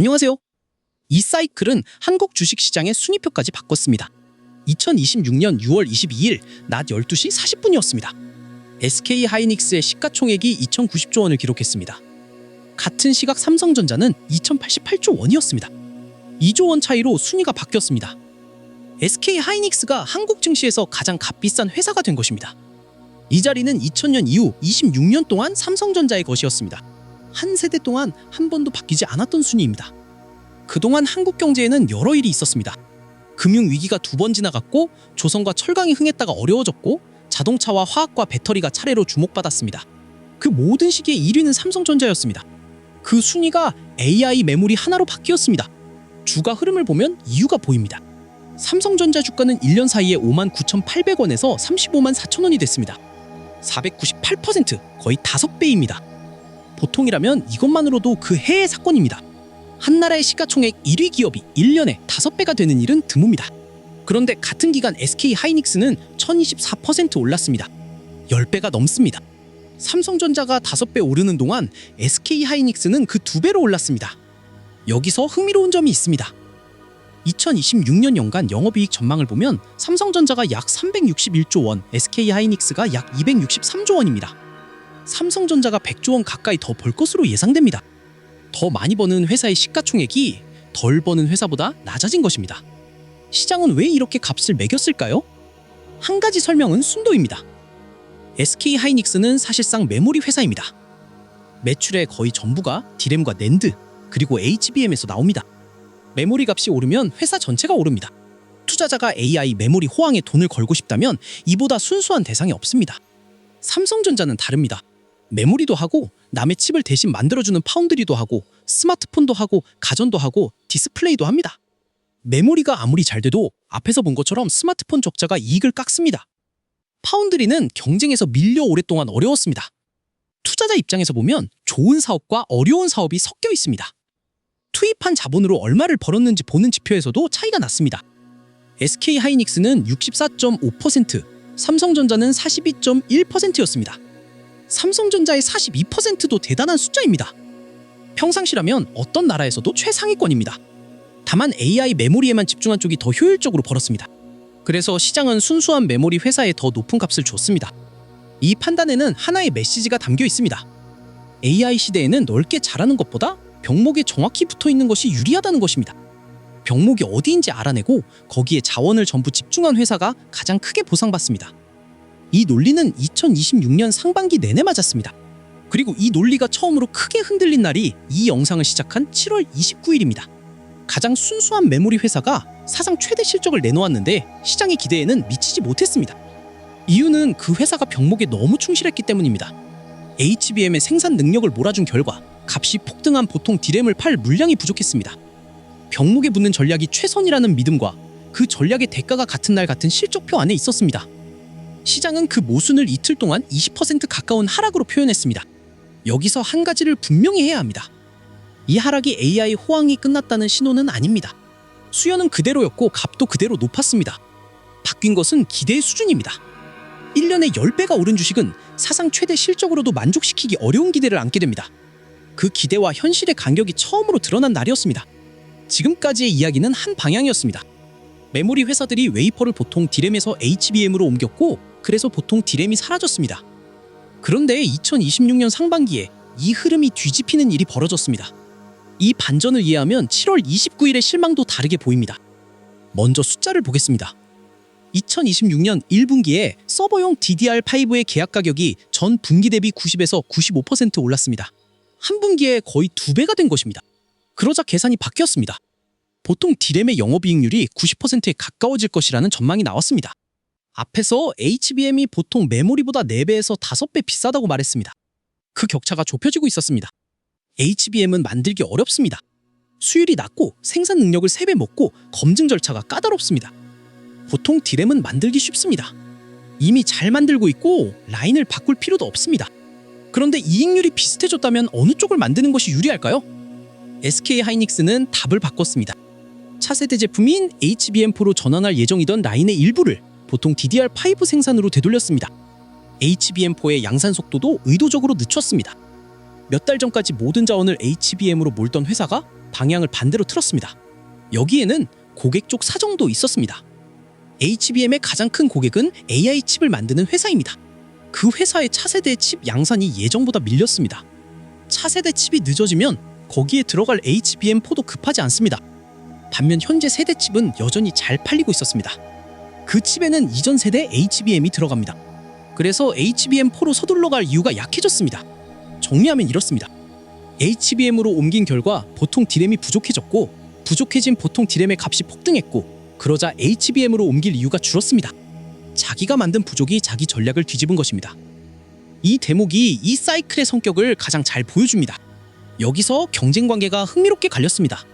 안녕하세요. 이 사이클은 한국 주식시장의 순위표까지 바꿨습니다. 2026년 6월 22일 낮 12시 40분이었습니다. SK하이닉스의 시가총액이 2,090조 원을 기록했습니다. 같은 시각 삼성전자는 2,088조 원이었습니다. 2조 원 차이로 순위가 바뀌었습니다. SK하이닉스가 한국 증시에서 가장 값비싼 회사가 된 것입니다. 이 자리는 2000년 이후 26년 동안 삼성전자의 것이었습니다. 한 세대 동안 한 번도 바뀌지 않았던 순위입니다. 그동안 한국 경제에는 여러 일이 있었습니다. 금융위기가 2번 지나갔고, 조선과 철강이 흥했다가 어려워졌고, 자동차와 화학과 배터리가 차례로 주목받았습니다. 그 모든 시기에 1위는 삼성전자였습니다. 그 순위가 AI 메모리 하나로 바뀌었습니다. 주가 흐름을 보면 이유가 보입니다. 삼성전자 주가는 1년 사이에 59,800원에서 35만 4천원이 됐습니다. 498%, 거의 5배입니다. 보통이라면 이것만으로도 그 해의 사건입니다. 한 나라의 시가총액 1위 기업이 1년에 5배가 되는 일은 드뭅니다. 그런데 같은 기간 SK하이닉스는 1024% 올랐습니다. 10배가 넘습니다. 삼성전자가 5배 오르는 동안 SK하이닉스는 그 2배로 올랐습니다. 여기서 흥미로운 점이 있습니다. 2026년 연간 영업이익 전망을 보면 삼성전자가 약 361조 원, SK하이닉스가 약 263조 원입니다. 삼성전자가 100조 원 가까이 더 벌 것으로 예상됩니다. 더 많이 버는 회사의 시가총액이 덜 버는 회사보다 낮아진 것입니다. 시장은 왜 이렇게 값을 매겼을까요? 한 가지 설명은 순도입니다. SK하이닉스는 사실상 메모리 회사입니다. 매출의 거의 전부가 디램과 낸드, 그리고 HBM에서 나옵니다. 메모리 값이 오르면 회사 전체가 오릅니다. 투자자가 AI 메모리 호황에 돈을 걸고 싶다면 이보다 순수한 대상이 없습니다. 삼성전자는 다릅니다. 메모리도 하고, 남의 칩을 대신 만들어주는 파운드리도 하고, 스마트폰도 하고, 가전도 하고, 디스플레이도 합니다. 메모리가 아무리 잘 돼도 앞에서 본 것처럼 스마트폰 적자가 이익을 깎습니다. 파운드리는 경쟁에서 밀려 오랫동안 어려웠습니다. 투자자 입장에서 보면 좋은 사업과 어려운 사업이 섞여 있습니다. 투입한 자본으로 얼마를 벌었는지 보는 지표에서도 차이가 났습니다. SK하이닉스는 64.5%, 삼성전자는 42.1%였습니다. 삼성전자의 42%도 대단한 숫자입니다. 평상시라면 어떤 나라에서도 최상위권입니다. 다만 AI 메모리에만 집중한 쪽이 더 효율적으로 벌었습니다. 그래서 시장은 순수한 메모리 회사에 더 높은 값을 줬습니다. 이 판단에는 하나의 메시지가 담겨 있습니다. AI 시대에는 넓게 자라는 것보다 병목에 정확히 붙어있는 것이 유리하다는 것입니다. 병목이 어디인지 알아내고 거기에 자원을 전부 집중한 회사가 가장 크게 보상받습니다. 이 논리는 2026년 상반기 내내 맞았습니다. 그리고 이 논리가 처음으로 크게 흔들린 날이 이 영상을 시작한 7월 29일입니다. 가장 순수한 메모리 회사가 사상 최대 실적을 내놓았는데 시장의 기대에는 미치지 못했습니다. 이유는 그 회사가 병목에 너무 충실했기 때문입니다. HBM의 생산 능력을 몰아준 결과 값이 폭등한 보통 디램을 팔 물량이 부족했습니다. 병목에 붙는 전략이 최선이라는 믿음과 그 전략의 대가가 같은 날 같은 실적표 안에 있었습니다. 시장은 그 모순을 이틀 동안 20% 가까운 하락으로 표현했습니다. 여기서 한 가지를 분명히 해야 합니다. 이 하락이 AI 호황이 끝났다는 신호는 아닙니다. 수요는 그대로였고 값도 그대로 높았습니다. 바뀐 것은 기대의 수준입니다. 1년에 10배가 오른 주식은 사상 최대 실적으로도 만족시키기 어려운 기대를 안게 됩니다. 그 기대와 현실의 간격이 처음으로 드러난 날이었습니다. 지금까지의 이야기는 한 방향이었습니다. 메모리 회사들이 웨이퍼를 보통 디램에서 HBM으로 옮겼고, 그래서 보통 디램이 사라졌습니다. 그런데 2026년 상반기에 이 흐름이 뒤집히는 일이 벌어졌습니다. 이 반전을 이해하면 7월 29일의 실망도 다르게 보입니다. 먼저 숫자를 보겠습니다. 2026년 1분기에 서버용 DDR5의 계약 가격이 전 분기 대비 90에서 95% 올랐습니다. 한 분기에 거의 2배가 된 것입니다. 그러자 계산이 바뀌었습니다. 보통 디램의 영업이익률이 90%에 가까워질 것이라는 전망이 나왔습니다. 앞에서 HBM이 보통 메모리보다 4배에서 5배 비싸다고 말했습니다. 그 격차가 좁혀지고 있었습니다. HBM은 만들기 어렵습니다. 수율이 낮고 생산 능력을 3배 먹고 검증 절차가 까다롭습니다. 보통 디램은 만들기 쉽습니다. 이미 잘 만들고 있고 라인을 바꿀 필요도 없습니다. 그런데 이익률이 비슷해졌다면 어느 쪽을 만드는 것이 유리할까요? SK하이닉스는 답을 바꿨습니다. 차세대 제품인 HBM4로 전환할 예정이던 라인의 일부를 보통 DDR5 생산으로 되돌렸습니다. HBM4의 양산 속도도 의도적으로 늦췄습니다. 몇 달 전까지 모든 자원을 HBM으로 몰던 회사가 방향을 반대로 틀었습니다. 여기에는 고객 쪽 사정도 있었습니다. HBM의 가장 큰 고객은 AI 칩을 만드는 회사입니다. 그 회사의 차세대 칩 양산이 예정보다 밀렸습니다. 차세대 칩이 늦어지면 거기에 들어갈 HBM4도 급하지 않습니다. 반면 현재 세대 칩은 여전히 잘 팔리고 있었습니다. 그 칩에는 이전 세대 HBM이 들어갑니다. 그래서 HBM4로 서둘러 갈 이유가 약해졌습니다. 정리하면 이렇습니다. HBM으로 옮긴 결과 보통 D램이 부족해졌고, 부족해진 보통 D램의 값이 폭등했고, 그러자 HBM으로 옮길 이유가 줄었습니다. 자기가 만든 부족이 자기 전략을 뒤집은 것입니다. 이 대목이 이 사이클의 성격을 가장 잘 보여줍니다. 여기서 경쟁 관계가 흥미롭게 갈렸습니다.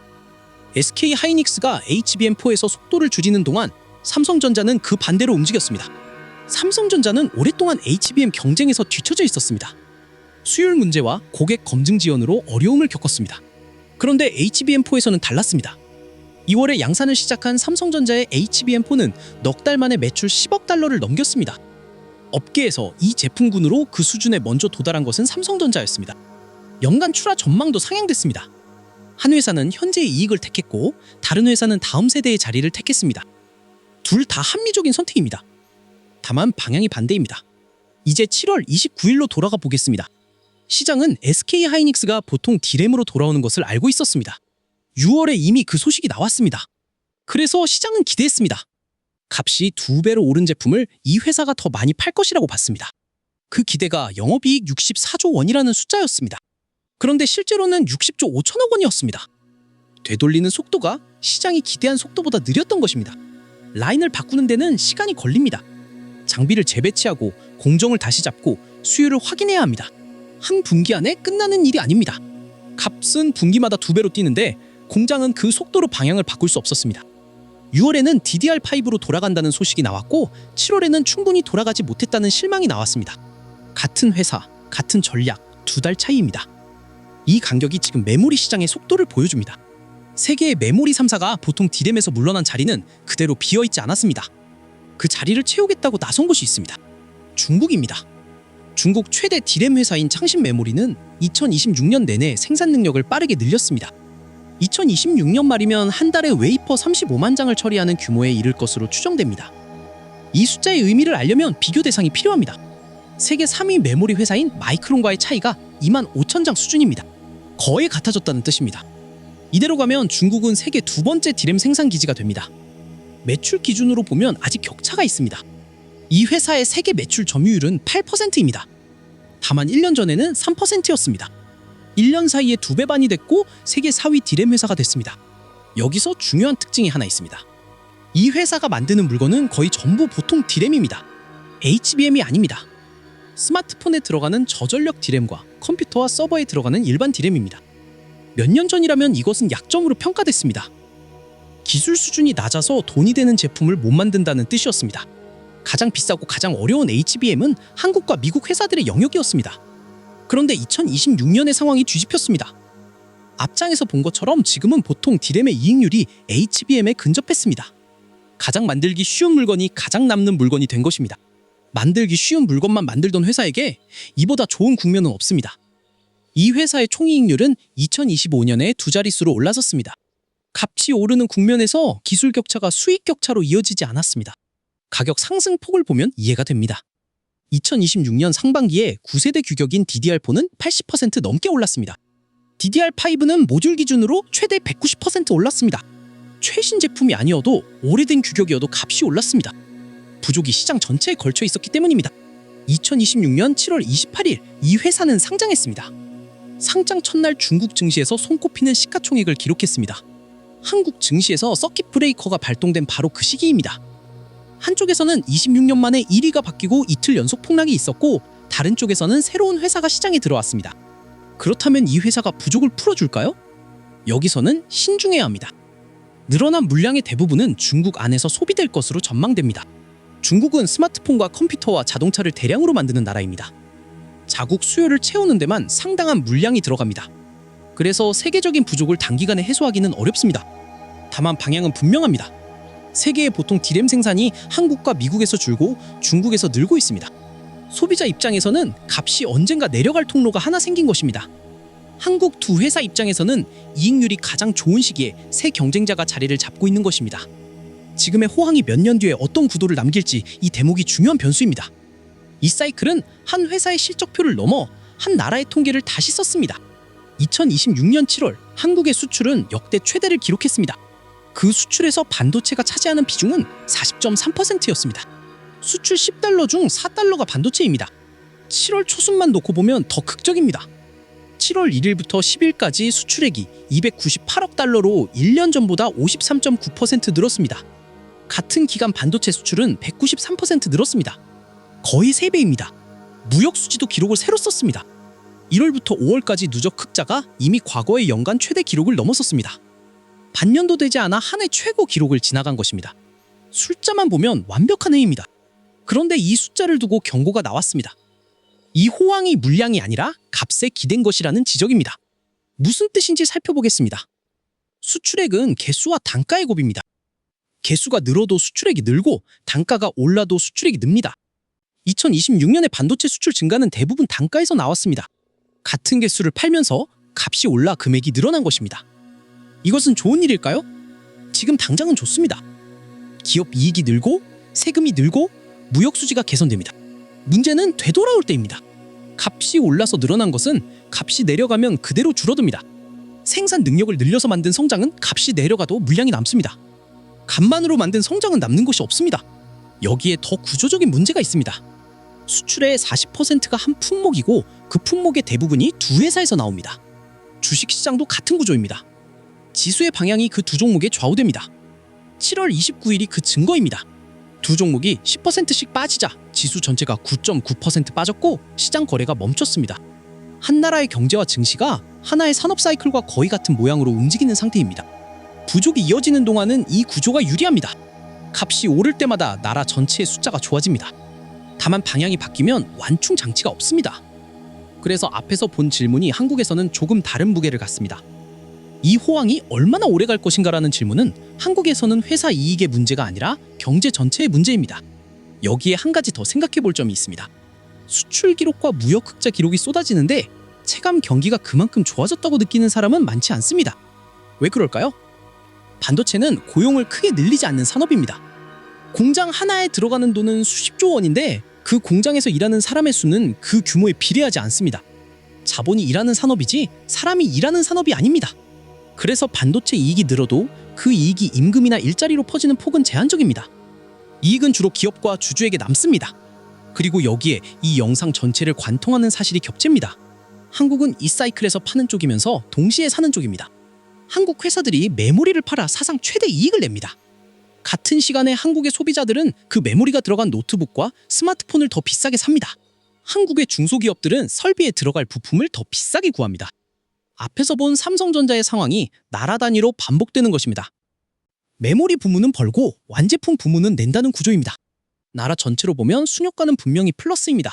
SK 하이닉스가 HBM4에서 속도를 줄이는 동안 삼성전자는 그 반대로 움직였습니다. 삼성전자는 오랫동안 HBM 경쟁에서 뒤처져 있었습니다. 수율 문제와 고객 검증 지연으로 어려움을 겪었습니다. 그런데 HBM4에서는 달랐습니다. 2월에 양산을 시작한 삼성전자의 HBM4는 넉 달 만에 매출 10억 달러를 넘겼습니다. 업계에서 이 제품군으로 그 수준에 먼저 도달한 것은 삼성전자였습니다. 연간 출하 전망도 상향됐습니다. 한 회사는 현재의 이익을 택했고, 다른 회사는 다음 세대의 자리를 택했습니다. 둘 다 합리적인 선택입니다. 다만 방향이 반대입니다. 이제 7월 29일로 돌아가 보겠습니다. 시장은 SK 하이닉스가 보통 D램으로 돌아오는 것을 알고 있었습니다. 6월에 이미 그 소식이 나왔습니다. 그래서 시장은 기대했습니다. 값이 2배로 오른 제품을 이 회사가 더 많이 팔 것이라고 봤습니다. 그 기대가 영업이익 64조 원이라는 숫자였습니다. 그런데 실제로는 60조 5천억 원이었습니다. 되돌리는 속도가 시장이 기대한 속도보다 느렸던 것입니다. 라인을 바꾸는 데는 시간이 걸립니다. 장비를 재배치하고 공정을 다시 잡고 수율을 확인해야 합니다. 한 분기 안에 끝나는 일이 아닙니다. 값은 분기마다 2배로 뛰는데 공장은 그 속도로 방향을 바꿀 수 없었습니다. 6월에는 DDR5로 돌아간다는 소식이 나왔고 7월에는 충분히 돌아가지 못했다는 실망이 나왔습니다. 같은 회사, 같은 전략, 2달 차이입니다. 이 간격이 지금 메모리 시장의 속도를 보여줍니다. 세계의 메모리 3사가 보통 D램에서 물러난 자리는 그대로 비어있지 않았습니다. 그 자리를 채우겠다고 나선 곳이 있습니다. 중국입니다. 중국 최대 D램 회사인 창신 메모리는 2026년 내내 생산 능력을 빠르게 늘렸습니다. 2026년 말이면 한 달에 웨이퍼 35만 장을 처리하는 규모에 이를 것으로 추정됩니다. 이 숫자의 의미를 알려면 비교 대상이 필요합니다. 세계 3위 메모리 회사인 마이크론과의 차이가 2만 5천 장 수준입니다. 거의 같아졌다는 뜻입니다. 이대로 가면 중국은 세계 두 번째 D램 생산 기지가 됩니다. 매출 기준으로 보면 아직 격차가 있습니다. 이 회사의 세계 매출 점유율은 8%입니다. 다만 1년 전에는 3%였습니다. 1년 사이에 2배 반이 됐고 세계 4위 D램 회사가 됐습니다. 여기서 중요한 특징이 하나 있습니다. 이 회사가 만드는 물건은 거의 전부 보통 D램입니다. HBM이 아닙니다. 스마트폰에 들어가는 저전력 D램과 컴퓨터와 서버에 들어가는 일반 D램입니다. 몇 년 전이라면 이것은 약점으로 평가됐습니다. 기술 수준이 낮아서 돈이 되는 제품을 못 만든다는 뜻이었습니다. 가장 비싸고 가장 어려운 HBM은 한국과 미국 회사들의 영역이었습니다. 그런데 2026년의 상황이 뒤집혔습니다. 앞장에서 본 것처럼 지금은 보통 D램의 이익률이 HBM에 근접했습니다. 가장 만들기 쉬운 물건이 가장 남는 물건이 된 것입니다. 만들기 쉬운 물건만 만들던 회사에게 이보다 좋은 국면은 없습니다. 이 회사의 총이익률은 2025년에 2자릿수로 올라섰습니다. 값이 오르는 국면에서 기술 격차가 수익 격차로 이어지지 않았습니다. 가격 상승폭을 보면 이해가 됩니다. 2026년 상반기에 9세대 규격인 DDR4는 80% 넘게 올랐습니다. DDR5는 모듈 기준으로 최대 190% 올랐습니다. 최신 제품이 아니어도 오래된 규격이어도 값이 올랐습니다. 부족이 시장 전체에 걸쳐 있었기 때문입니다. 2026년 7월 28일 이 회사는 상장했습니다. 상장 첫날 중국 증시에서 손꼽히는 시가총액을 기록했습니다. 한국 증시에서 서킷 브레이커가 발동된 바로 그 시기입니다. 한쪽에서는 26년 만에 1위가 바뀌고 이틀 연속 폭락이 있었고, 다른 쪽에서는 새로운 회사가 시장에 들어왔습니다. 그렇다면 이 회사가 부족을 풀어줄까요? 여기서는 신중해야 합니다. 늘어난 물량의 대부분은 중국 안에서 소비될 것으로 전망됩니다. 중국은 스마트폰과 컴퓨터와 자동차를 대량으로 만드는 나라입니다. 자국 수요를 채우는 데만 상당한 물량이 들어갑니다. 그래서 세계적인 부족을 단기간에 해소하기는 어렵습니다. 다만 방향은 분명합니다. 세계의 보통 D램 생산이 한국과 미국에서 줄고 중국에서 늘고 있습니다. 소비자 입장에서는 값이 언젠가 내려갈 통로가 하나 생긴 것입니다. 한국 두 회사 입장에서는 이익률이 가장 좋은 시기에 새 경쟁자가 자리를 잡고 있는 것입니다. 지금의 호황이 몇 년 뒤에 어떤 구도를 남길지 이 대목이 중요한 변수입니다. 이 사이클은 한 회사의 실적표를 넘어 한 나라의 통계를 다시 썼습니다. 2026년 7월 한국의 수출은 역대 최대를 기록했습니다. 그 수출에서 반도체가 차지하는 비중은 40.3%였습니다. 수출 10달러 중 4달러가 반도체입니다. 7월 초순만 놓고 보면 더 극적입니다. 7월 1일부터 10일까지 수출액이 298억 달러로 1년 전보다 53.9% 늘었습니다. 같은 기간 반도체 수출은 193% 늘었습니다. 거의 3배입니다. 무역 수지도 기록을 새로 썼습니다. 1월부터 5월까지 누적 흑자가 이미 과거의 연간 최대 기록을 넘어섰습니다. 반년도 되지 않아 한 해 최고 기록을 지나간 것입니다. 숫자만 보면 완벽한 해입니다. 그런데 이 숫자를 두고 경고가 나왔습니다. 이 호황이 물량이 아니라 값에 기댄 것이라는 지적입니다. 무슨 뜻인지 살펴보겠습니다. 수출액은 개수와 단가의 곱입니다. 개수가 늘어도 수출액이 늘고 단가가 올라도 수출액이 늡니다. 2026년의 반도체 수출 증가는 대부분 단가에서 나왔습니다. 같은 개수를 팔면서 값이 올라 금액이 늘어난 것입니다. 이것은 좋은 일일까요? 지금 당장은 좋습니다. 기업 이익이 늘고 세금이 늘고 무역 수지가 개선됩니다. 문제는 되돌아올 때입니다. 값이 올라서 늘어난 것은 값이 내려가면 그대로 줄어듭니다. 생산 능력을 늘려서 만든 성장은 값이 내려가도 물량이 남습니다. 값만으로 만든 성장은 남는 것이 없습니다. 여기에 더 구조적인 문제가 있습니다. 수출의 40%가 한 품목이고 그 품목의 대부분이 두 회사에서 나옵니다. 주식시장도 같은 구조입니다. 지수의 방향이 그 두 종목에 좌우됩니다. 7월 29일이 그 증거입니다. 두 종목이 10%씩 빠지자 지수 전체가 9.9% 빠졌고 시장 거래가 멈췄습니다. 한 나라의 경제와 증시가 하나의 산업 사이클과 거의 같은 모양으로 움직이는 상태입니다. 부족이 이어지는 동안은 이 구조가 유리합니다. 값이 오를 때마다 나라 전체의 숫자가 좋아집니다. 다만 방향이 바뀌면 완충 장치가 없습니다. 그래서 앞에서 본 질문이 한국에서는 조금 다른 무게를 갖습니다. 이 호황이 얼마나 오래 갈 것인가라는 질문은 한국에서는 회사 이익의 문제가 아니라 경제 전체의 문제입니다. 여기에 한 가지 더 생각해 볼 점이 있습니다. 수출 기록과 무역 흑자 기록이 쏟아지는데 체감 경기가 그만큼 좋아졌다고 느끼는 사람은 많지 않습니다. 왜 그럴까요? 반도체는 고용을 크게 늘리지 않는 산업입니다. 공장 하나에 들어가는 돈은 수십조 원인데 그 공장에서 일하는 사람의 수는 그 규모에 비례하지 않습니다. 자본이 일하는 산업이지 사람이 일하는 산업이 아닙니다. 그래서 반도체 이익이 늘어도 그 이익이 임금이나 일자리로 퍼지는 폭은 제한적입니다. 이익은 주로 기업과 주주에게 남습니다. 그리고 여기에 이 영상 전체를 관통하는 사실이 겹칩니다. 한국은 이 사이클에서 파는 쪽이면서 동시에 사는 쪽입니다. 한국 회사들이 메모리를 팔아 사상 최대 이익을 냅니다. 같은 시간에 한국의 소비자들은 그 메모리가 들어간 노트북과 스마트폰을 더 비싸게 삽니다. 한국의 중소기업들은 설비에 들어갈 부품을 더 비싸게 구합니다. 앞에서 본 삼성전자의 상황이 나라 단위로 반복되는 것입니다. 메모리 부문은 벌고 완제품 부문은 낸다는 구조입니다. 나라 전체로 보면 순효과는 분명히 플러스입니다.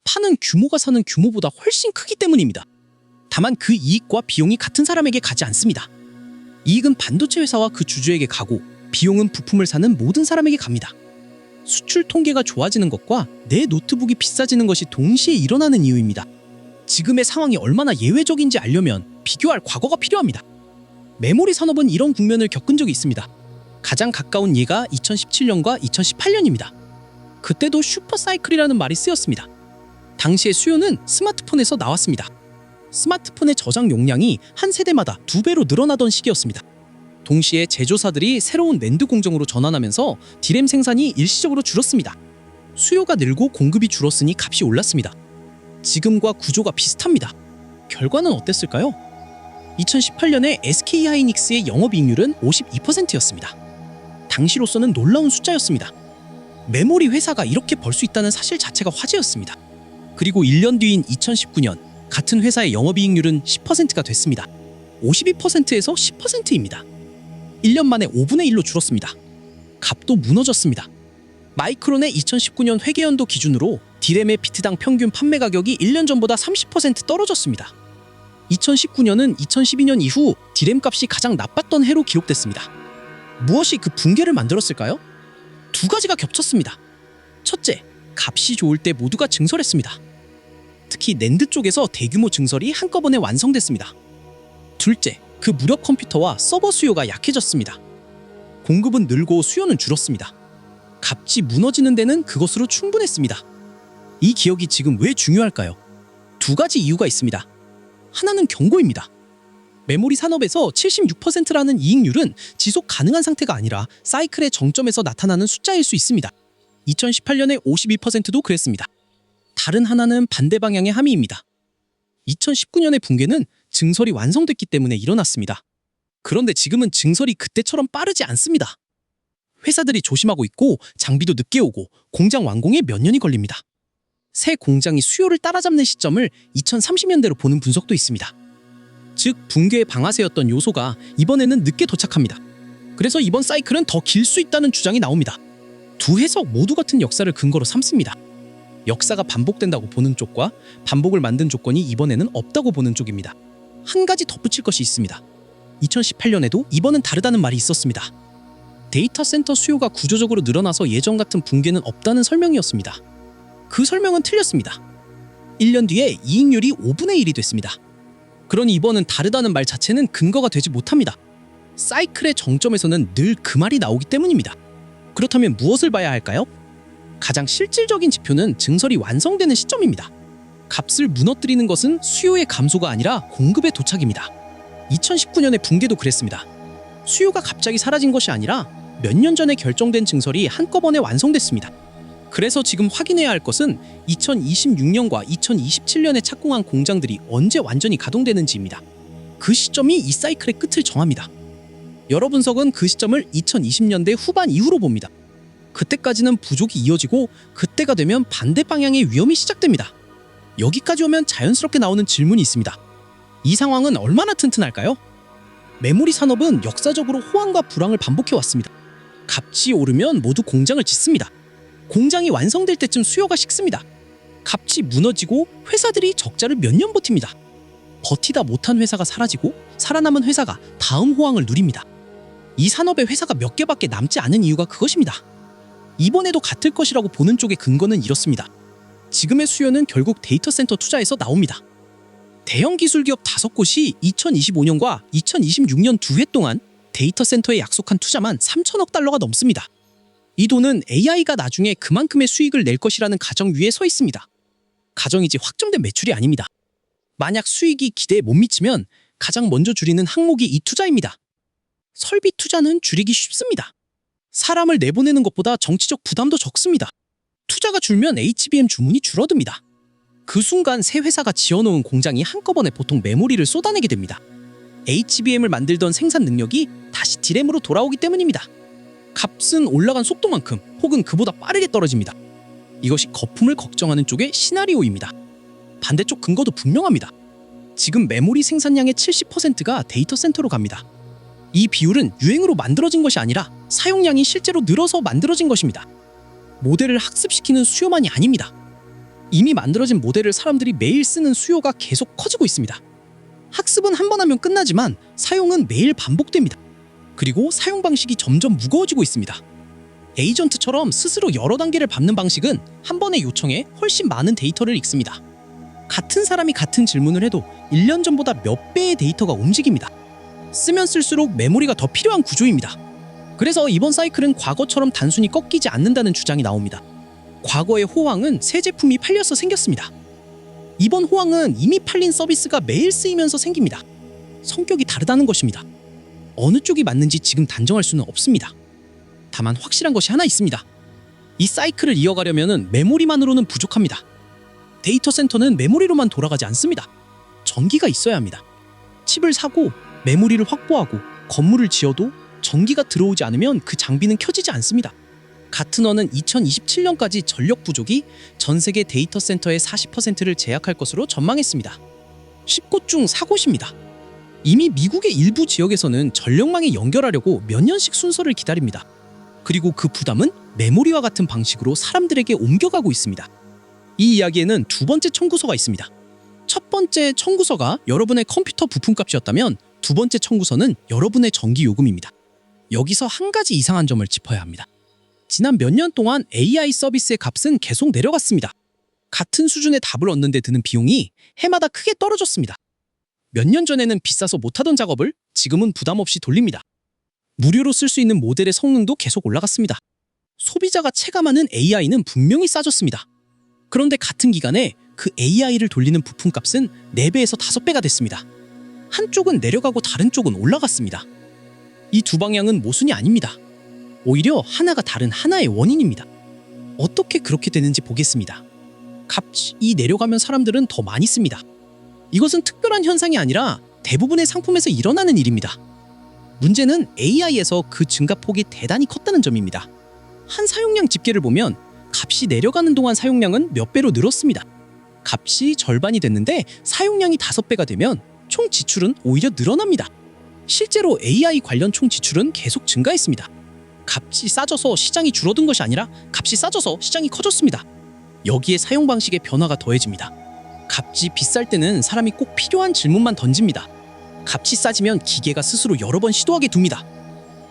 파는 규모가 사는 규모보다 훨씬 크기 때문입니다. 다만 그 이익과 비용이 같은 사람에게 가지 않습니다. 이익은 반도체 회사와 그 주주에게 가고 비용은 부품을 사는 모든 사람에게 갑니다. 수출 통계가 좋아지는 것과 내 노트북이 비싸지는 것이 동시에 일어나는 이유입니다. 지금의 상황이 얼마나 예외적인지 알려면 비교할 과거가 필요합니다. 메모리 산업은 이런 국면을 겪은 적이 있습니다. 가장 가까운 예가 2017년과 2018년입니다. 그때도 슈퍼사이클이라는 말이 쓰였습니다. 당시의 수요는 스마트폰에서 나왔습니다. 스마트폰의 저장 용량이 한 세대마다 2배로 늘어나던 시기였습니다. 동시에 제조사들이 새로운 낸드 공정으로 전환하면서 디램 생산이 일시적으로 줄었습니다. 수요가 늘고 공급이 줄었으니 값이 올랐습니다. 지금과 구조가 비슷합니다. 결과는 어땠을까요? 2018년에 SK하이닉스의 영업이익률은 52%였습니다. 당시로서는 놀라운 숫자였습니다. 메모리 회사가 이렇게 벌 수 있다는 사실 자체가 화제였습니다. 그리고 1년 뒤인 2019년 같은 회사의 영업이익률은 10%가 됐습니다. 52%에서 10%입니다. 1년 만에 5분의 1로 줄었습니다. 값도 무너졌습니다. 마이크론의 2019년 회계연도 기준으로 디램의 비트당 평균 판매 가격이 1년 전보다 30% 떨어졌습니다. 2019년은 2012년 이후 디램 값이 가장 나빴던 해로 기록됐습니다. 무엇이 그 붕괴를 만들었을까요? 두 가지가 겹쳤습니다. 첫째, 값이 좋을 때 모두가 증설했습니다. 특히 낸드 쪽에서 대규모 증설이 한꺼번에 완성됐습니다. 둘째, 그 무력 컴퓨터와 서버 수요가 약해졌습니다. 공급은 늘고 수요는 줄었습니다. 값이 무너지는 데는 그것으로 충분했습니다. 이 기억이 지금 왜 중요할까요? 두 가지 이유가 있습니다. 하나는 경고입니다. 메모리 산업에서 76%라는 이익률은 지속 가능한 상태가 아니라 사이클의 정점에서 나타나는 숫자일 수 있습니다. 2018년에 52%도 그랬습니다. 다른 하나는 반대 방향의 함의입니다. 2019년의 붕괴는 증설이 완성됐기 때문에 일어났습니다. 그런데 지금은 증설이 그때처럼 빠르지 않습니다. 회사들이 조심하고 있고 장비도 늦게 오고 공장 완공에 몇 년이 걸립니다. 새 공장이 수요를 따라잡는 시점을 2030년대로 보는 분석도 있습니다. 즉 붕괴의 방아쇠였던 요소가 이번에는 늦게 도착합니다. 그래서 이번 사이클은 더 길 수 있다는 주장이 나옵니다. 두 해석 모두 같은 역사를 근거로 삼습니다. 역사가 반복된다고 보는 쪽과 반복을 만든 조건이 이번에는 없다고 보는 쪽입니다. 한 가지 덧붙일 것이 있습니다. 2018년에도 이번은 다르다는 말이 있었습니다. 데이터 센터 수요가 구조적으로 늘어나서 예전 같은 붕괴는 없다는 설명이었습니다. 그 설명은 틀렸습니다. 1년 뒤에 이익률이 5분의 1이 됐습니다. 그러니 이번은 다르다는 말 자체는 근거가 되지 못합니다. 사이클의 정점에서는 늘 그 말이 나오기 때문입니다. 그렇다면 무엇을 봐야 할까요? 가장 실질적인 지표는 증설이 완성되는 시점입니다. 값을 무너뜨리는 것은 수요의 감소가 아니라 공급의 도착입니다. 2019년의 붕괴도 그랬습니다. 수요가 갑자기 사라진 것이 아니라 몇 년 전에 결정된 증설이 한꺼번에 완성됐습니다. 그래서 지금 확인해야 할 것은 2026년과 2027년에 착공한 공장들이 언제 완전히 가동되는지입니다. 그 시점이 이 사이클의 끝을 정합니다. 여러 분석은 그 시점을 2020년대 후반 이후로 봅니다. 그때까지는 부족이 이어지고 그때가 되면 반대 방향의 위험이 시작됩니다. 여기까지 오면 자연스럽게 나오는 질문이 있습니다. 이 상황은 얼마나 튼튼할까요? 메모리 산업은 역사적으로 호황과 불황을 반복해왔습니다. 값이 오르면 모두 공장을 짓습니다. 공장이 완성될 때쯤 수요가 식습니다. 값이 무너지고 회사들이 적자를 몇 년 버팁니다. 버티다 못한 회사가 사라지고 살아남은 회사가 다음 호황을 누립니다. 이 산업에 회사가 몇 개밖에 남지 않은 이유가 그것입니다. 이번에도 같을 것이라고 보는 쪽의 근거는 이렇습니다. 지금의 수요는 결국 데이터 센터 투자에서 나옵니다. 대형 기술 기업 5곳이 2025년과 2026년 2해 동안 데이터 센터에 약속한 투자만 3천억 달러가 넘습니다. 이 돈은 AI가 나중에 그만큼의 수익을 낼 것이라는 가정 위에 서 있습니다. 가정이지 확정된 매출이 아닙니다. 만약 수익이 기대에 못 미치면 가장 먼저 줄이는 항목이 이 투자입니다. 설비 투자는 줄이기 쉽습니다. 사람을 내보내는 것보다 정치적 부담도 적습니다. 투자가 줄면 HBM 주문이 줄어듭니다. 그 순간 새 회사가 지어놓은 공장이 한꺼번에 보통 메모리를 쏟아내게 됩니다. HBM을 만들던 생산 능력이 다시 D램으로 돌아오기 때문입니다. 값은 올라간 속도만큼 혹은 그보다 빠르게 떨어집니다. 이것이 거품을 걱정하는 쪽의 시나리오입니다. 반대쪽 근거도 분명합니다. 지금 메모리 생산량의 70%가 데이터 센터로 갑니다. 이 비율은 유행으로 만들어진 것이 아니라 사용량이 실제로 늘어서 만들어진 것입니다. 모델을 학습시키는 수요만이 아닙니다. 이미 만들어진 모델을 사람들이 매일 쓰는 수요가 계속 커지고 있습니다. 학습은 한 번 하면 끝나지만 사용은 매일 반복됩니다. 그리고 사용 방식이 점점 무거워지고 있습니다. 에이전트처럼 스스로 여러 단계를 밟는 방식은 한 번의 요청에 훨씬 많은 데이터를 읽습니다. 같은 사람이 같은 질문을 해도 1년 전보다 몇 배의 데이터가 움직입니다. 쓰면 쓸수록 메모리가 더 필요한 구조입니다. 그래서 이번 사이클은 과거처럼 단순히 꺾이지 않는다는 주장이 나옵니다. 과거의 호황은 새 제품이 팔려서 생겼습니다. 이번 호황은 이미 팔린 서비스가 매일 쓰이면서 생깁니다. 성격이 다르다는 것입니다. 어느 쪽이 맞는지 지금 단정할 수는 없습니다. 다만 확실한 것이 하나 있습니다. 이 사이클을 이어가려면 메모리만으로는 부족합니다. 데이터 센터는 메모리로만 돌아가지 않습니다. 전기가 있어야 합니다. 칩을 사고 메모리를 확보하고 건물을 지어도 전기가 들어오지 않으면 그 장비는 켜지지 않습니다. 가트너는 2027년까지 전력 부족이 전 세계 데이터 센터의 40%를 제약할 것으로 전망했습니다. 10곳 중 4곳입니다. 이미 미국의 일부 지역에서는 전력망에 연결하려고 몇 년씩 순서를 기다립니다. 그리고 그 부담은 메모리와 같은 방식으로 사람들에게 옮겨가고 있습니다. 이 이야기에는 두 번째 청구서가 있습니다. 첫 번째 청구서가 여러분의 컴퓨터 부품값이었다면 두 번째 청구서는 여러분의 전기 요금입니다. 여기서 한 가지 이상한 점을 짚어야 합니다. 지난 몇 년 동안 AI 서비스의 값은 계속 내려갔습니다. 같은 수준의 답을 얻는 데 드는 비용이 해마다 크게 떨어졌습니다. 몇 년 전에는 비싸서 못하던 작업을 지금은 부담 없이 돌립니다. 무료로 쓸 수 있는 모델의 성능도 계속 올라갔습니다. 소비자가 체감하는 AI는 분명히 싸졌습니다. 그런데 같은 기간에 그 AI를 돌리는 부품값은 4배에서 5배가 됐습니다. 한쪽은 내려가고 다른 쪽은 올라갔습니다. 이 두 방향은 모순이 아닙니다. 오히려 하나가 다른 하나의 원인입니다. 어떻게 그렇게 되는지 보겠습니다. 값이 내려가면 사람들은 더 많이 씁니다. 이것은 특별한 현상이 아니라 대부분의 상품에서 일어나는 일입니다. 문제는 AI에서 그 증가폭이 대단히 컸다는 점입니다. 한 사용량 집계를 보면 값이 내려가는 동안 사용량은 몇 배로 늘었습니다. 값이 절반이 됐는데 사용량이 5배가 되면 총 지출은 오히려 늘어납니다. 실제로 AI 관련 총 지출은 계속 증가했습니다. 값이 싸져서 시장이 줄어든 것이 아니라 값이 싸져서 시장이 커졌습니다. 여기에 사용 방식의 변화가 더해집니다. 값이 비쌀 때는 사람이 꼭 필요한 질문만 던집니다. 값이 싸지면 기계가 스스로 여러 번 시도하게 둡니다.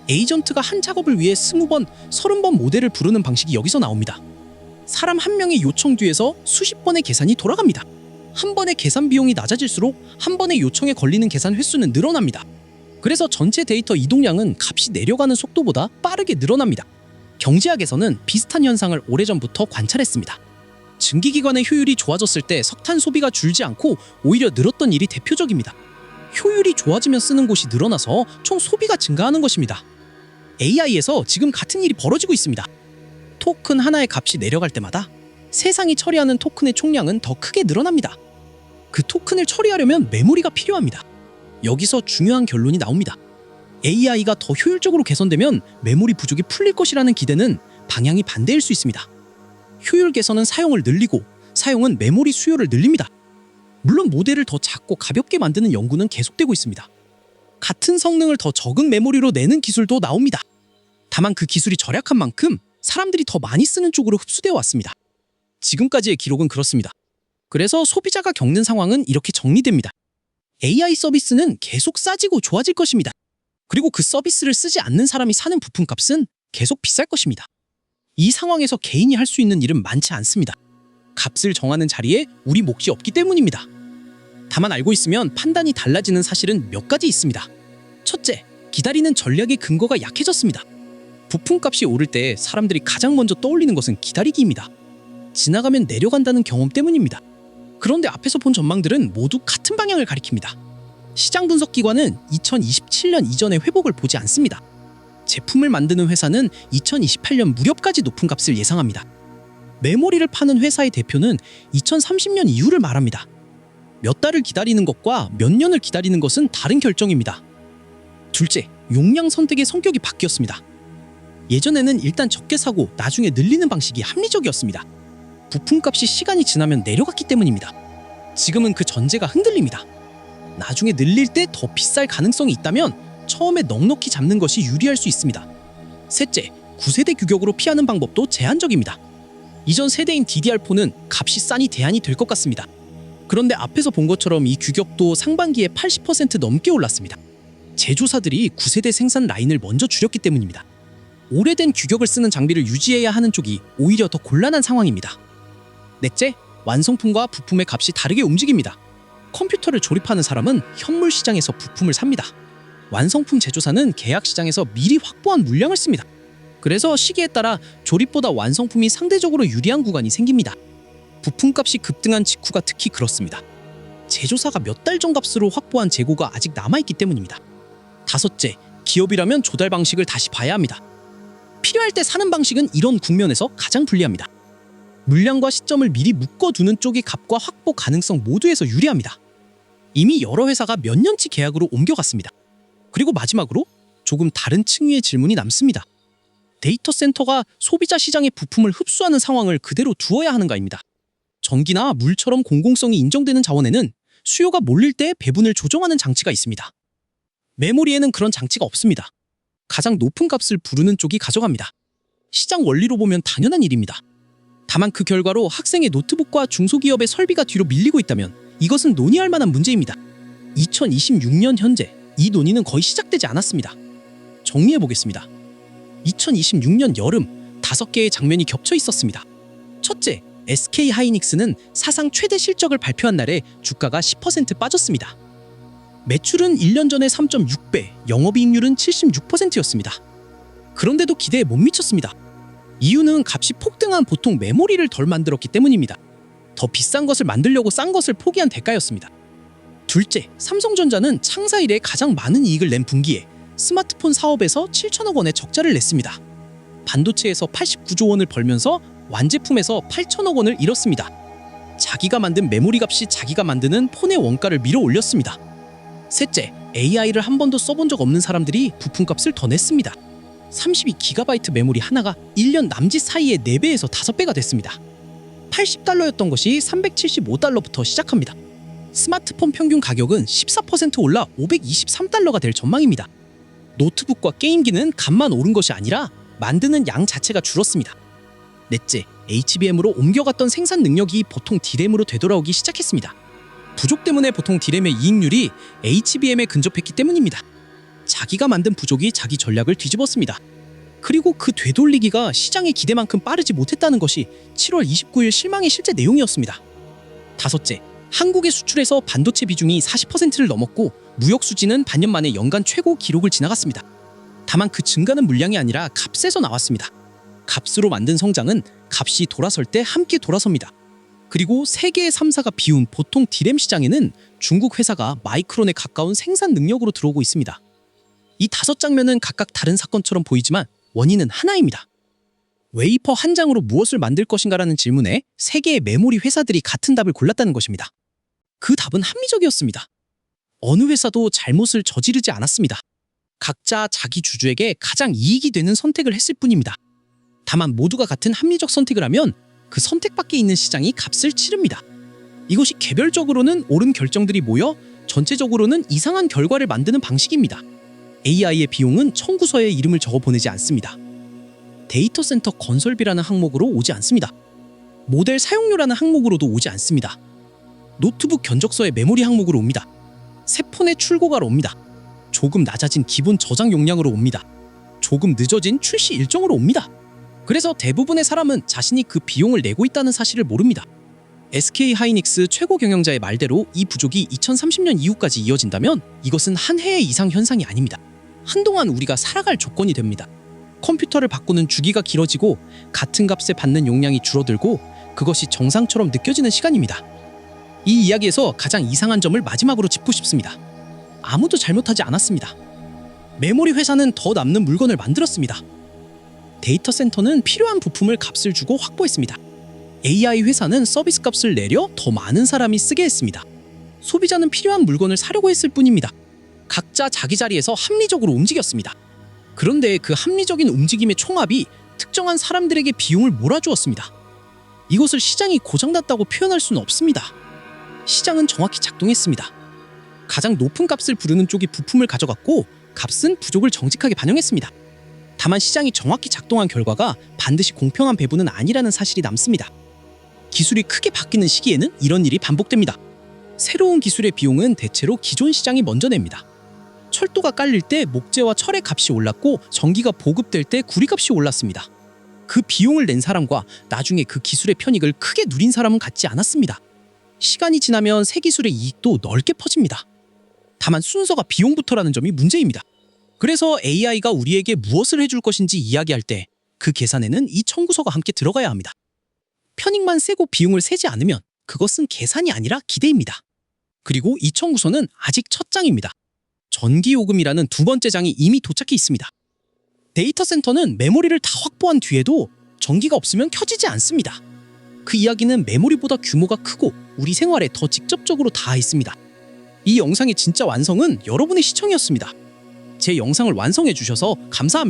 에이전트가 한 작업을 위해 20번, 30번 모델을 부르는 방식이 여기서 나옵니다. 사람 한 명의 요청 뒤에서 수십 번의 계산이 돌아갑니다. 한 번의 계산 비용이 낮아질수록 한 번의 요청에 걸리는 계산 횟수는 늘어납니다. 그래서 전체 데이터 이동량은 값이 내려가는 속도보다 빠르게 늘어납니다. 경제학에서는 비슷한 현상을 오래전부터 관찰했습니다. 증기기관의 효율이 좋아졌을 때 석탄 소비가 줄지 않고 오히려 늘었던 일이 대표적입니다. 효율이 좋아지면 쓰는 곳이 늘어나서 총 소비가 증가하는 것입니다. AI에서 지금 같은 일이 벌어지고 있습니다. 토큰 하나의 값이 내려갈 때마다 세상이 처리하는 토큰의 총량은 더 크게 늘어납니다. 그 토큰을 처리하려면 메모리가 필요합니다. 여기서 중요한 결론이 나옵니다. AI가 더 효율적으로 개선되면 메모리 부족이 풀릴 것이라는 기대는 방향이 반대일 수 있습니다. 효율 개선은 사용을 늘리고 사용은 메모리 수요를 늘립니다. 물론 모델을 더 작고 가볍게 만드는 연구는 계속되고 있습니다. 같은 성능을 더 적은 메모리로 내는 기술도 나옵니다. 다만 그 기술이 절약한 만큼 사람들이 더 많이 쓰는 쪽으로 흡수되어 왔습니다. 지금까지의 기록은 그렇습니다. 그래서 소비자가 겪는 상황은 이렇게 정리됩니다. AI 서비스는 계속 싸지고 좋아질 것입니다. 그리고 그 서비스를 쓰지 않는 사람이 사는 부품값은 계속 비쌀 것입니다. 이 상황에서 개인이 할 수 있는 일은 많지 않습니다. 값을 정하는 자리에 우리 몫이 없기 때문입니다. 다만 알고 있으면 판단이 달라지는 사실은 몇 가지 있습니다. 첫째, 기다리는 전략의 근거가 약해졌습니다. 부품값이 오를 때 사람들이 가장 먼저 떠올리는 것은 기다리기입니다. 지나가면 내려간다는 경험 때문입니다. 그런데 앞에서 본 전망들은 모두 같은 방향을 가리킵니다. 시장 분석 기관은 2027년 이전의 회복을 보지 않습니다. 제품을 만드는 회사는 2028년 무렵까지 높은 값을 예상합니다. 메모리를 파는 회사의 대표는 2030년 이후를 말합니다. 몇 달을 기다리는 것과 몇 년을 기다리는 것은 다른 결정입니다. 둘째, 용량 선택의 성격이 바뀌었습니다. 예전에는 일단 적게 사고 나중에 늘리는 방식이 합리적이었습니다. 부품값이 시간이 지나면 내려갔기 때문입니다. 지금은 그 전제가 흔들립니다. 나중에 늘릴 때 더 비쌀 가능성이 있다면 처음에 넉넉히 잡는 것이 유리할 수 있습니다. 셋째, 9세대 규격으로 피하는 방법도 제한적입니다. 이전 세대인 DDR4는 값이 싸니 대안이 될 것 같습니다. 그런데 앞에서 본 것처럼 이 규격도 상반기에 80% 넘게 올랐습니다. 제조사들이 9세대 생산 라인을 먼저 줄였기 때문입니다. 오래된 규격을 쓰는 장비를 유지해야 하는 쪽이 오히려 더 곤란한 상황입니다. 넷째, 완성품과 부품의 값이 다르게 움직입니다. 컴퓨터를 조립하는 사람은 현물 시장에서 부품을 삽니다. 완성품 제조사는 계약 시장에서 미리 확보한 물량을 씁니다. 그래서 시기에 따라 조립보다 완성품이 상대적으로 유리한 구간이 생깁니다. 부품값이 급등한 직후가 특히 그렇습니다. 제조사가 몇 달 전 값으로 확보한 재고가 아직 남아있기 때문입니다. 다섯째, 기업이라면 조달 방식을 다시 봐야 합니다. 필요할 때 사는 방식은 이런 국면에서 가장 불리합니다. 물량과 시점을 미리 묶어두는 쪽이 값과 확보 가능성 모두에서 유리합니다. 이미 여러 회사가 몇 년치 계약으로 옮겨갔습니다. 그리고 마지막으로 조금 다른 층위의 질문이 남습니다. 데이터 센터가 소비자 시장의 부품을 흡수하는 상황을 그대로 두어야 하는가입니다. 전기나 물처럼 공공성이 인정되는 자원에는 수요가 몰릴 때 배분을 조정하는 장치가 있습니다. 메모리에는 그런 장치가 없습니다. 가장 높은 값을 부르는 쪽이 가져갑니다. 시장 원리로 보면 당연한 일입니다. 다만 그 결과로 학생의 노트북과 중소기업의 설비가 뒤로 밀리고 있다면 이것은 논의할 만한 문제입니다. 2026년 현재 이 논의는 거의 시작되지 않았습니다. 정리해보겠습니다. 2026년 여름 5개의 장면이 겹쳐 있었습니다. 첫째, SK 하이닉스는 사상 최대 실적을 발표한 날에 주가가 10% 빠졌습니다. 매출은 1년 전의 3.6배, 영업이익률은 76%였습니다. 그런데도 기대에 못 미쳤습니다. 이유는 값이 폭등한 보통 메모리를 덜 만들었기 때문입니다. 더 비싼 것을 만들려고 싼 것을 포기한 대가였습니다. 둘째, 삼성전자는 창사 이래 가장 많은 이익을 낸 분기에 스마트폰 사업에서 7천억 원의 적자를 냈습니다. 반도체에서 89조 원을 벌면서 완제품에서 8천억 원을 잃었습니다. 자기가 만든 메모리 값이 자기가 만드는 폰의 원가를 밀어 올렸습니다. 셋째, AI를 한 번도 써본 적 없는 사람들이 부품값을 더 냈습니다. 32GB 메모리 하나가 1년 남짓 사이에 4배에서 5배가 됐습니다. 80달러였던 것이 375달러부터 시작합니다. 스마트폰 평균 가격은 14% 올라 523달러가 될 전망입니다. 노트북과 게임기는 값만 오른 것이 아니라 만드는 양 자체가 줄었습니다. 넷째, HBM으로 옮겨갔던 생산 능력이 보통 D램으로 되돌아오기 시작했습니다. 부족 때문에 보통 D램의 이익률이 HBM에 근접했기 때문입니다. 자기가 만든 부족이 자기 전략을 뒤집었습니다. 그리고 그 되돌리기가 시장의 기대만큼 빠르지 못했다는 것이 7월 29일 실망의 실제 내용이었습니다. 다섯째, 한국의 수출에서 반도체 비중이 40%를 넘었고 무역 수지는 반년 만에 연간 최고 기록을 지나갔습니다. 다만 그 증가는 물량이 아니라 값에서 나왔습니다. 값으로 만든 성장은 값이 돌아설 때 함께 돌아섭니다. 그리고 세계의 3사가 비운 보통 D램 시장에는 중국 회사가 마이크론에 가까운 생산 능력으로 들어오고 있습니다. 이 5장면은 각각 다른 사건처럼 보이지만 원인은 하나입니다. 웨이퍼 한 장으로 무엇을 만들 것인가라는 질문에 세 개의 메모리 회사들이 같은 답을 골랐다는 것입니다. 그 답은 합리적이었습니다. 어느 회사도 잘못을 저지르지 않았습니다. 각자 자기 주주에게 가장 이익이 되는 선택을 했을 뿐입니다. 다만 모두가 같은 합리적 선택을 하면 그 선택 밖에 있는 시장이 값을 치릅니다. 이것이 개별적으로는 옳은 결정들이 모여 전체적으로는 이상한 결과를 만드는 방식입니다. AI의 비용은 청구서에 이름을 적어 보내지 않습니다. 데이터 센터 건설비라는 항목으로 오지 않습니다. 모델 사용료라는 항목으로도 오지 않습니다. 노트북 견적서의 메모리 항목으로 옵니다. 새 폰의 출고가로 옵니다. 조금 낮아진 기본 저장 용량으로 옵니다. 조금 늦어진 출시 일정으로 옵니다. 그래서 대부분의 사람은 자신이 그 비용을 내고 있다는 사실을 모릅니다. SK 하이닉스 최고 경영자의 말대로 이 부족이 2030년 이후까지 이어진다면 이것은 한 해의 이상 현상이 아닙니다. 한동안 우리가 살아갈 조건이 됩니다. 컴퓨터를 바꾸는 주기가 길어지고 같은 값에 받는 용량이 줄어들고 그것이 정상처럼 느껴지는 시간입니다. 이 이야기에서 가장 이상한 점을 마지막으로 짚고 싶습니다. 아무도 잘못하지 않았습니다. 메모리 회사는 더 남는 물건을 만들었습니다. 데이터 센터는 필요한 부품을 값을 주고 확보했습니다. AI 회사는 서비스 값을 내려 더 많은 사람이 쓰게 했습니다. 소비자는 필요한 물건을 사려고 했을 뿐입니다. 각자 자기 자리에서 합리적으로 움직였습니다. 그런데 그 합리적인 움직임의 총합이 특정한 사람들에게 비용을 몰아주었습니다. 이것을 시장이 고장났다고 표현할 수는 없습니다. 시장은 정확히 작동했습니다. 가장 높은 값을 부르는 쪽이 부품을 가져갔고 값은 부족을 정직하게 반영했습니다. 다만 시장이 정확히 작동한 결과가 반드시 공평한 배분은 아니라는 사실이 남습니다. 기술이 크게 바뀌는 시기에는 이런 일이 반복됩니다. 새로운 기술의 비용은 대체로 기존 시장이 먼저 냅니다. 철도가 깔릴 때 목재와 철의 값이 올랐고 전기가 보급될 때 구리값이 올랐습니다. 그 비용을 낸 사람과 나중에 그 기술의 편익을 크게 누린 사람은 같지 않았습니다. 시간이 지나면 새 기술의 이익도 넓게 퍼집니다. 다만 순서가 비용부터라는 점이 문제입니다. 그래서 AI가 우리에게 무엇을 해줄 것인지 이야기할 때 그 계산에는 이 청구서가 함께 들어가야 합니다. 편익만 세고 비용을 세지 않으면 그것은 계산이 아니라 기대입니다. 그리고 이 청구서는 아직 첫 장입니다. 전기요금이라는 두 번째 장이 이미 도착해 있습니다. 데이터 센터는 메모리를 다 확보한 뒤에도 전기가 없으면 켜지지 않습니다. 그 이야기는 메모리보다 규모가 크고 우리 생활에 더 직접적으로 닿아 있습니다. 이 영상의 진짜 완성은 여러분의 시청이었습니다. 제 영상을 완성해 주셔서 감사합니다.